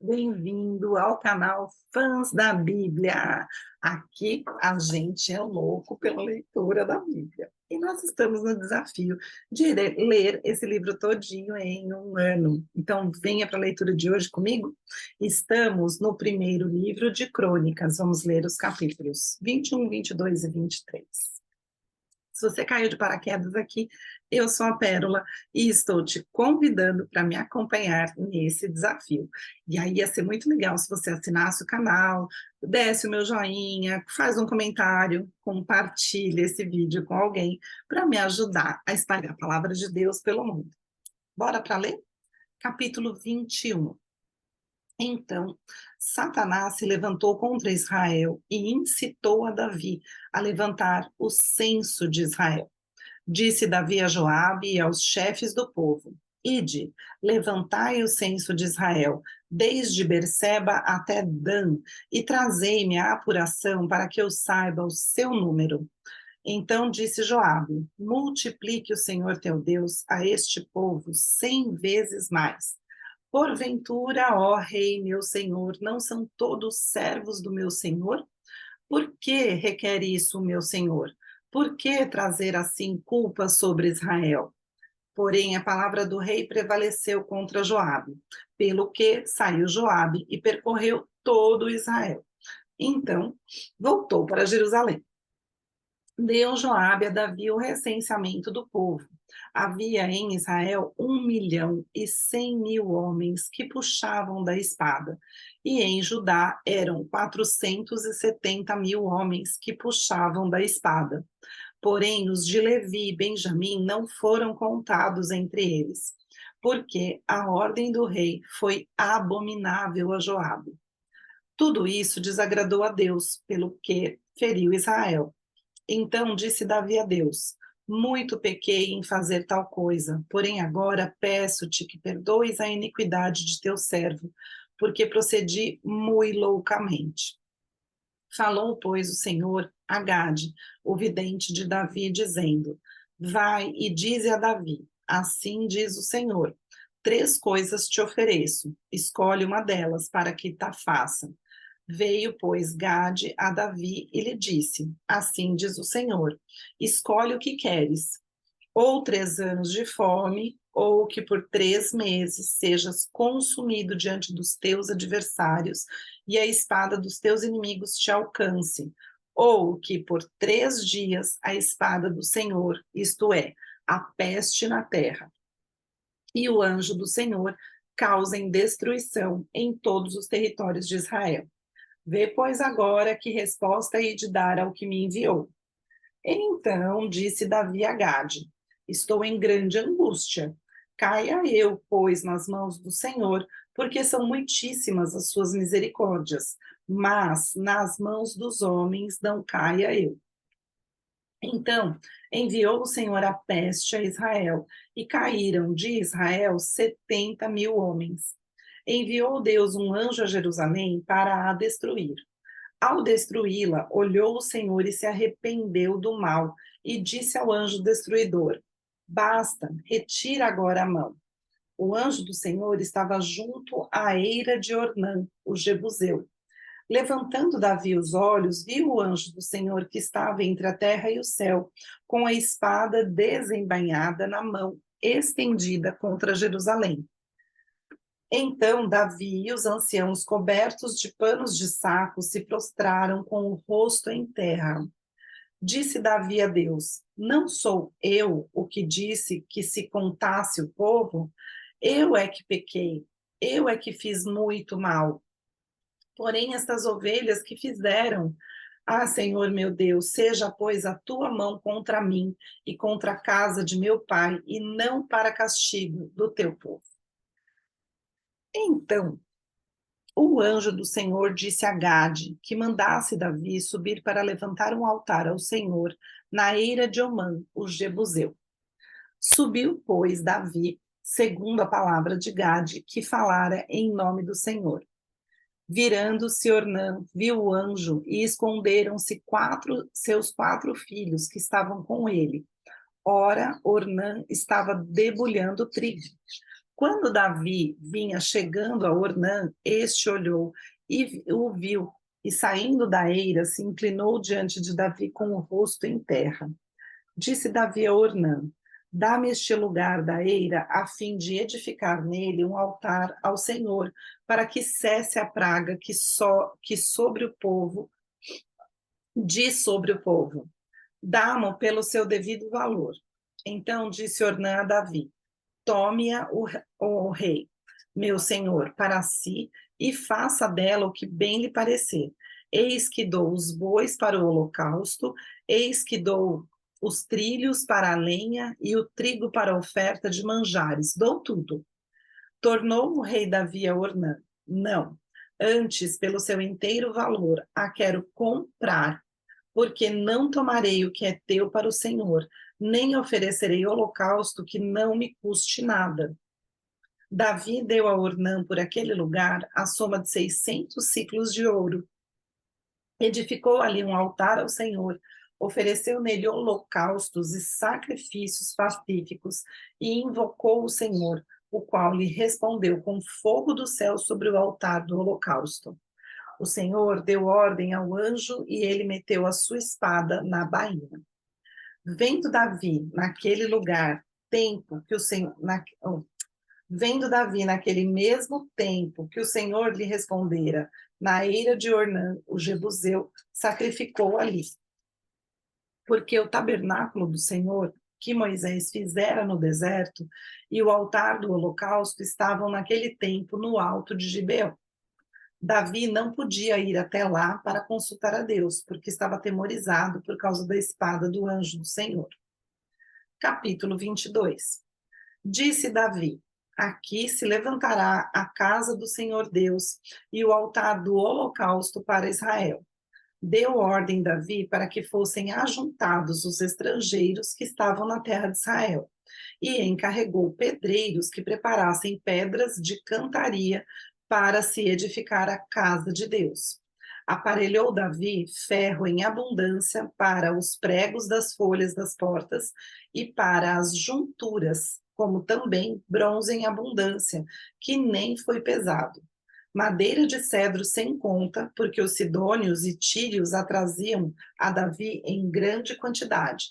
Bem-vindo ao canal Fãs da Bíblia. Aqui a gente é louco pela leitura da Bíblia. E nós estamos no desafio de ler esse livro todinho em um ano. Então, venha para a leitura de hoje comigo. Estamos no primeiro livro de Crônicas. Vamos ler os capítulos 21, 22 e 23. Se você caiu de paraquedas aqui, eu sou a Pérola e estou te convidando para me acompanhar nesse desafio. E aí ia ser muito legal se você assinasse o canal, desse o meu joinha, faz um comentário, compartilhe esse vídeo com alguém para me ajudar a espalhar a palavra de Deus pelo mundo. Bora para ler? Capítulo 21. Então, Satanás se levantou contra Israel e incitou a Davi a levantar o censo de Israel. Disse Davi a Joabe e aos chefes do povo: Ide, levantai o censo de Israel, desde Berseba até Dan, e trazei-me a apuração para que eu saiba o seu número. Então disse Joabe: Multiplique o Senhor teu Deus a este povo 100 vezes mais. Porventura, ó rei, meu senhor, não são todos servos do meu senhor? Por que requer isso o meu senhor? Por que trazer assim culpa sobre Israel? Porém, a palavra do rei prevaleceu contra Joabe, pelo que saiu Joabe e percorreu todo Israel. Então, voltou para Jerusalém. Deu Joabe a Davi o recenseamento do povo. Havia em Israel 1.100.000 homens que puxavam da espada, e em Judá eram 470.000 homens que puxavam da espada. Porém, os de Levi e Benjamim não foram contados entre eles, porque a ordem do rei foi abominável a Joabe. Tudo isso desagradou a Deus, pelo que feriu Israel. Então disse Davi a Deus: Muito pequei em fazer tal coisa, porém agora peço-te que perdoes a iniquidade de teu servo, porque procedi muito loucamente. Falou, pois, o Senhor a Gade, o vidente de Davi, dizendo: Vai e dize a Davi: Assim diz o Senhor: 3 coisas te ofereço, escolhe uma delas para que ta faça. Veio, pois, Gade a Davi e lhe disse: Assim diz o Senhor: Escolhe o que queres, ou 3 anos de fome, ou que por 3 meses sejas consumido diante dos teus adversários e a espada dos teus inimigos te alcance, ou que por 3 dias a espada do Senhor, isto é, a peste na terra, e o anjo do Senhor causem destruição em todos os territórios de Israel. Vê, pois, agora que resposta hei de dar ao que me enviou. Então disse Davi a Gade: Estou em grande angústia. Caia eu, pois, nas mãos do Senhor, porque são muitíssimas as suas misericórdias, mas nas mãos dos homens não caia eu. Então enviou o Senhor a peste a Israel, e caíram de Israel 70.000 homens. Enviou Deus um anjo a Jerusalém para a destruir. Ao destruí-la, olhou o Senhor e se arrependeu do mal, e disse ao anjo destruidor: Basta, retira agora a mão. O anjo do Senhor estava junto à eira de Ornã, o Jebuseu. Levantando Davi os olhos, viu o anjo do Senhor que estava entre a terra e o céu, com a espada desembainhada na mão, estendida contra Jerusalém. Então Davi e os anciãos, cobertos de panos de saco, se prostraram com o rosto em terra. Disse Davi a Deus: Não sou eu o que disse que se contasse o povo? Eu é que pequei, eu é que fiz muito mal. Porém, estas ovelhas que fizeram, Senhor meu Deus, seja, pois, a tua mão contra mim e contra a casa de meu pai, e não para castigo do teu povo. Então o anjo do Senhor disse a Gade que mandasse Davi subir para levantar um altar ao Senhor na eira de Omã, o Jebuseu. Subiu, pois, Davi, segundo a palavra de Gade, que falara em nome do Senhor. Virando-se Ornã, viu o anjo, e esconderam-se seus 4 filhos que estavam com ele. Ora, Ornã estava debulhando trigo. Quando Davi vinha chegando a Ornã, este olhou e o viu, e saindo da eira, se inclinou diante de Davi com o rosto em terra. Disse Davi a Ornã: dá-me este lugar da eira, a fim de edificar nele um altar ao Senhor, para que cesse a praga que sobre o povo, diz sobre o povo. Dá-mo pelo seu devido valor. Então disse Ornã a Davi: tome-a o rei, meu senhor, para si, e faça dela o que bem lhe parecer. Eis que dou os bois para o holocausto, eis que dou os trilhos para a lenha e o trigo para a oferta de manjares. Dou tudo. Tornou o rei Davi a Ornã: não, antes, pelo seu inteiro valor, a quero comprar, porque não tomarei o que é teu para o Senhor, nem oferecerei holocausto que não me custe nada. Davi deu a Ornã por aquele lugar a soma de 600 ciclos de ouro. Edificou ali um altar ao Senhor, ofereceu nele holocaustos e sacrifícios pacíficos e invocou o Senhor, o qual lhe respondeu com fogo do céu sobre o altar do holocausto. O Senhor deu ordem ao anjo e ele meteu a sua espada na bainha. Vendo Davi naquele lugar, tempo que o Senhor, vendo Davi naquele mesmo tempo que o Senhor lhe respondera, na eira de Ornã, o Jebuseu, sacrificou ali. Porque o tabernáculo do Senhor, que Moisés fizera no deserto, e o altar do holocausto estavam naquele tempo no alto de Gibeão. Davi não podia ir até lá para consultar a Deus, porque estava atemorizado por causa da espada do anjo do Senhor. Capítulo 22. Disse Davi: aqui se levantará a casa do Senhor Deus e o altar do holocausto para Israel. Deu ordem Davi para que fossem ajuntados os estrangeiros que estavam na terra de Israel, e encarregou pedreiros que preparassem pedras de cantaria para se edificar a casa de Deus. Aparelhou Davi ferro em abundância para os pregos das folhas das portas e para as junturas, como também bronze em abundância, que nem foi pesado. Madeira de cedro sem conta, porque os sidônios e tírios a traziam a Davi em grande quantidade.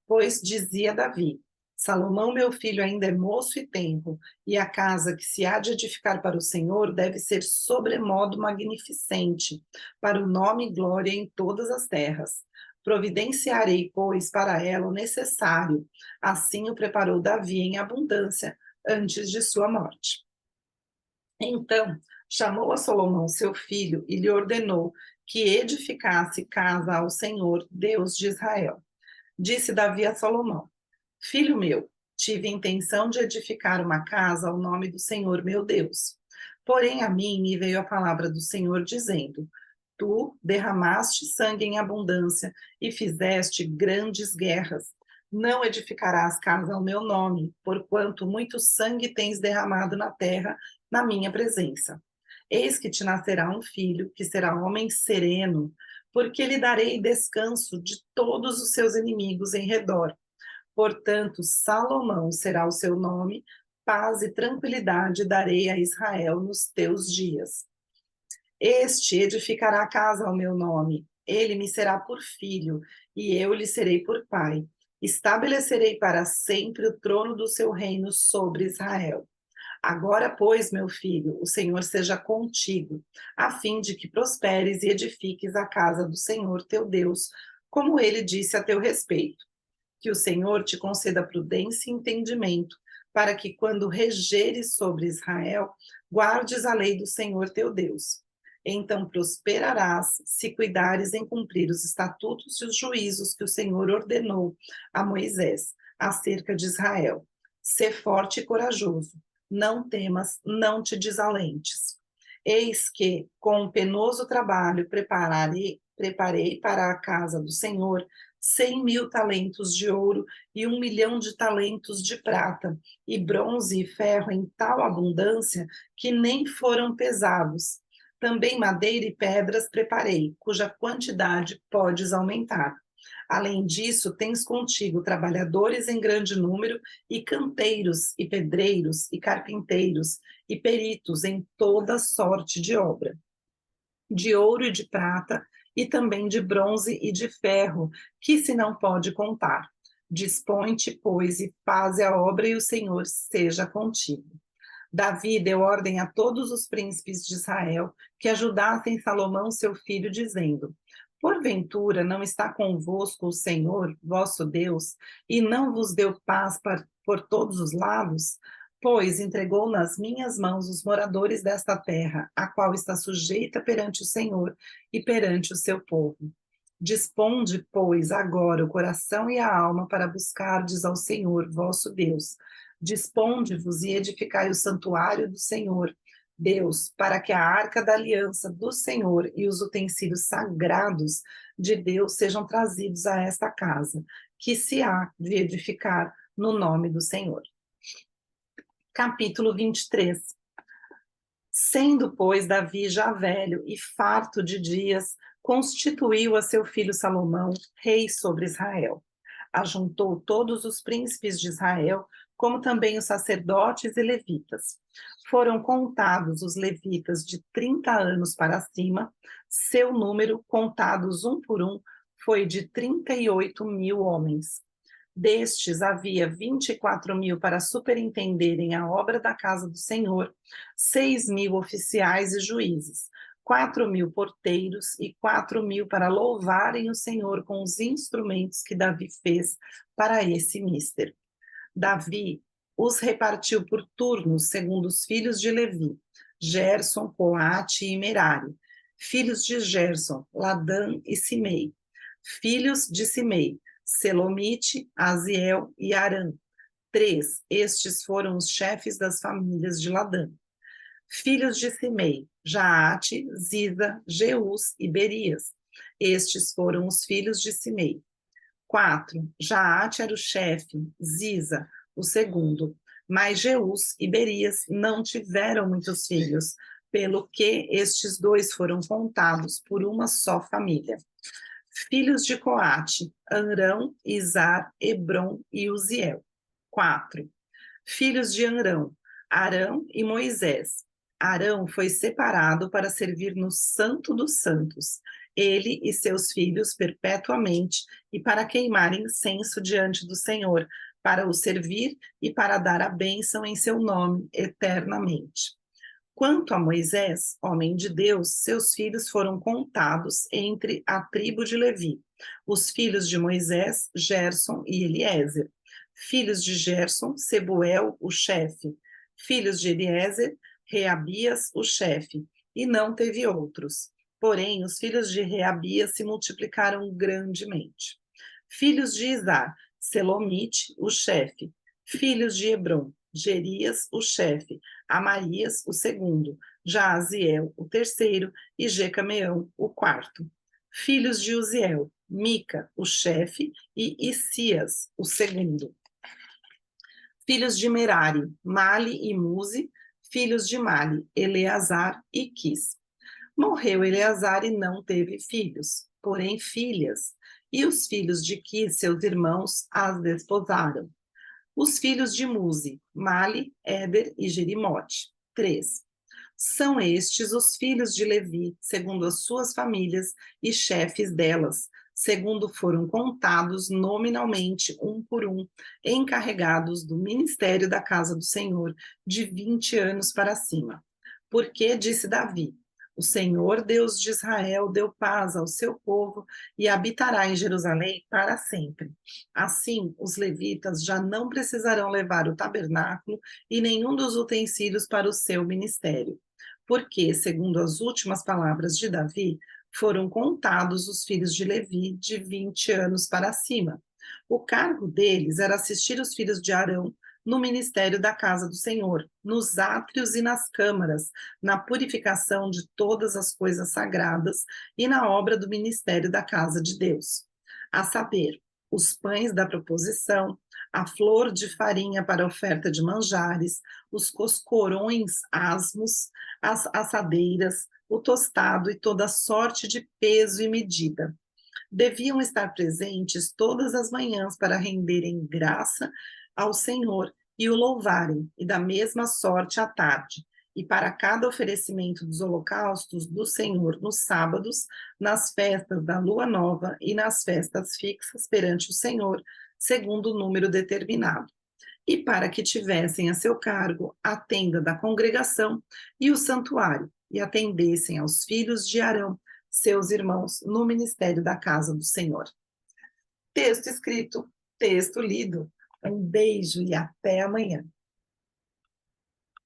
Pois dizia Davi: Salomão, meu filho, ainda é moço e tenro, e a casa que se há de edificar para o Senhor deve ser sobremodo magnificente, para o nome e glória em todas as terras. Providenciarei, pois, para ela o necessário. Assim o preparou Davi em abundância, antes de sua morte. Então, chamou a Salomão, seu filho, e lhe ordenou que edificasse casa ao Senhor, Deus de Israel. Disse Davi a Salomão: filho meu, tive intenção de edificar uma casa ao nome do Senhor, meu Deus. Porém, a mim me veio a palavra do Senhor, dizendo: tu derramaste sangue em abundância e fizeste grandes guerras. Não edificarás casa ao meu nome, porquanto muito sangue tens derramado na terra, na minha presença. Eis que te nascerá um filho, que será homem sereno, porque lhe darei descanso de todos os seus inimigos em redor. Portanto, Salomão será o seu nome, paz e tranquilidade darei a Israel nos teus dias. Este edificará a casa ao meu nome, ele me será por filho, e eu lhe serei por pai. Estabelecerei para sempre o trono do seu reino sobre Israel. Agora, pois, meu filho, o Senhor seja contigo, a fim de que prosperes e edifiques a casa do Senhor teu Deus, como ele disse a teu respeito. Que o Senhor te conceda prudência e entendimento, para que, quando regeres sobre Israel, guardes a lei do Senhor teu Deus. Então prosperarás, se cuidares em cumprir os estatutos e os juízos que o Senhor ordenou a Moisés acerca de Israel. Sê forte e corajoso, não temas, não te desalentes. Eis que, com um penoso trabalho, preparei para a casa do Senhor 100.000 talentos de ouro e 1.000.000 de talentos de prata, e bronze e ferro em tal abundância que nem foram pesados. Também madeira e pedras preparei, cuja quantidade podes aumentar. Além disso, tens contigo trabalhadores em grande número, e canteiros, e pedreiros, e carpinteiros, e peritos em toda sorte de obra, de ouro e de prata, e também de bronze e de ferro, que se não pode contar. Dispõe-te, pois, e faze a obra, e o Senhor seja contigo. Davi deu ordem a todos os príncipes de Israel que ajudassem Salomão, seu filho, dizendo: Porventura não está convosco o Senhor, vosso Deus, e não vos deu paz por todos os lados? Pois entregou nas minhas mãos os moradores desta terra, a qual está sujeita perante o Senhor e perante o seu povo. Disponde, pois, agora o coração e a alma para buscardes ao Senhor, vosso Deus. Disponde-vos e edificai o santuário do Senhor, Deus, para que a arca da aliança do Senhor e os utensílios sagrados de Deus sejam trazidos a esta casa, que se há de edificar no nome do Senhor. Capítulo 23. Sendo, pois, Davi já velho e farto de dias, constituiu a seu filho Salomão rei sobre Israel. Ajuntou todos os príncipes de Israel, como também os sacerdotes e levitas. Foram contados os levitas de 30 anos para cima, seu número, contados um por um, foi de 38.000 homens. Destes havia 24.000 para superintenderem a obra da casa do Senhor, 6.000 oficiais e juízes, 4.000 porteiros e 4.000 para louvarem o Senhor com os instrumentos que Davi fez para esse mister. Davi os repartiu por turnos, segundo os filhos de Levi, Gerson, Coate e Merari, filhos de Gerson, Ladã e Simei, filhos de Simei, Selomite, Aziel e Arã. 3. Estes foram os chefes das famílias de Ladã. Filhos de Simei, Jaate, Ziza, Jeus e Berias. Estes foram os filhos de Simei. 4. Jaate era o chefe, Ziza, o segundo. Mas Jeus e Berias não tiveram muitos filhos, pelo que estes dois foram contados por uma só família. Filhos de Coate, Amrão, Izar, Hebron e Uziel. 4. Filhos de Amrão, Arão e Moisés. Arão foi separado para servir no Santo dos Santos, ele e seus filhos perpetuamente, e para queimar incenso diante do Senhor, para o servir e para dar a bênção em seu nome eternamente. Quanto a Moisés, homem de Deus, seus filhos foram contados entre a tribo de Levi. Os filhos de Moisés, Gerson e Eliezer. Filhos de Gerson, Sebuel, o chefe. Filhos de Eliezer, Reabias, o chefe. E não teve outros. Porém, os filhos de Reabias se multiplicaram grandemente. Filhos de Izar, Selomite, o chefe. Filhos de Hebron, Gerias, o chefe. Amarias, o segundo, Jaaziel, o terceiro, e Jecameão, o quarto. Filhos de Uziel, Mica, o chefe, e Isias, o segundo. Filhos de Merari, Mali e Muzi. Filhos de Mali, Eleazar e Quis. Morreu Eleazar e não teve filhos, porém filhas, e os filhos de Quis, seus irmãos, as desposaram. Os filhos de Muzi, Mali, Éder e Jerimote. 3. São estes os filhos de Levi, segundo as suas famílias e chefes delas, segundo foram contados nominalmente um por um, encarregados do ministério da casa do Senhor, de 20 anos para cima. Porque, disse Davi, o Senhor, Deus de Israel, deu paz ao seu povo e habitará em Jerusalém para sempre. Assim, os levitas já não precisarão levar o tabernáculo e nenhum dos utensílios para o seu ministério. Porque, segundo as últimas palavras de Davi, foram contados os filhos de Levi de 20 anos para cima. O cargo deles era assistir os filhos de Arão no ministério da casa do Senhor, nos átrios e nas câmaras, na purificação de todas as coisas sagradas e na obra do ministério da casa de Deus. A saber, os pães da proposição, a flor de farinha para oferta de manjares, os coscorões asmos, as assadeiras, o tostado e toda sorte de peso e medida. deviam estar presentes todas as manhãs para renderem graça ao Senhor e o louvarem, e da mesma sorte à tarde. E para cada oferecimento dos holocaustos do Senhor nos sábados, nas festas da lua nova e nas festas fixas perante o Senhor, segundo o número determinado. E para que tivessem a seu cargo a tenda da congregação e o santuário, e atendessem aos filhos de Arão, seus irmãos, no ministério da casa do Senhor. Texto escrito, texto lido. Um beijo e até amanhã.